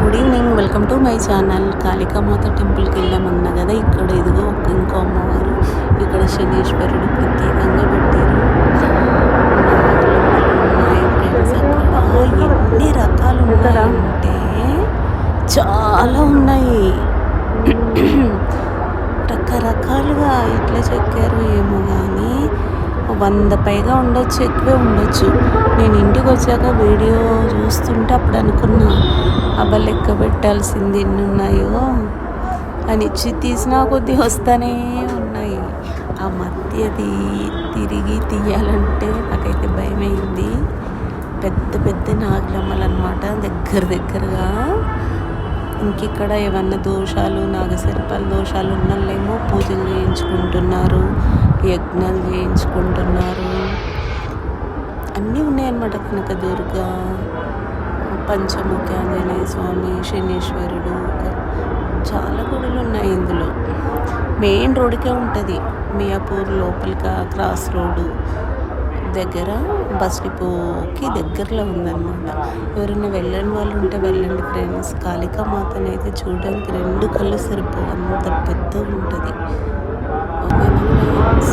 Good evening, welcome to my channel. Kalika Mata టెంపుల్కి వెళ్ళామన్నా కదా, ఇక్కడ ఇదిగో ఇంకో అమ్మవారు, ఇక్కడ శనీశ్వరుడు ప్రత్యేకంగా పెట్టారు. ఉన్నాయి ఫ్రెండ్స్, అక్కడ ఎన్ని రకాలు ఉన్నాయంటే చాలా ఉన్నాయి. రకరకాలుగా ఎట్లా చెక్కారు ఏమో కానీ 100 పైగా ఉండొచ్చు, ఎక్కువే ఉండొచ్చు. నేను ఇంటికి వచ్చాక వీడియో చూస్తుంటే అప్పుడు అనుకున్నా, అబ్బా లెక్క పెట్టాల్సింది ఎన్ని ఉన్నాయో అని. తీసినా కొద్దీ వస్తూనే ఉన్నాయి. ఆ మధ్యది తిరిగి తీయాలంటే నాకైతే భయమైంది. పెద్ద పెద్ద నాగులమ్మలు అన్నమాట, దగ్గరగా. ఇంకిక్కడ ఏమన్నా దోషాలు, నాగసర్పాల దోషాలు ఉన్నోళ్ళేమో పూజలు చేయించుకుంటున్నారు, యజ్ఞాలు చేయించుకుంటున్నారు. అన్నీ ఉన్నాయన్నమాట. కనకదుర్గ, పంచముఖి ఆంజనేయ స్వామి, శనీశ్వరుడు, చాలా గుడులు ఉన్నాయి ఇందులో. మెయిన్ రోడ్డుకే ఉంటుంది, మియాపూర్ లోపలికి క్రాస్ రోడ్డు దగ్గర, బస్ డిపోకి దగ్గరలో ఉందన్నమాట. ఎవరైనా వెళ్ళని వాళ్ళు ఉంటే వెళ్ళండి ఫ్రెండ్స్. కాళికామాతని అయితే చూడడానికి 2 కళ్ళు సరిపోవు, అంత పెద్దగా ఉంటుంది. ఓకేనా ఫ్రెండ్స్.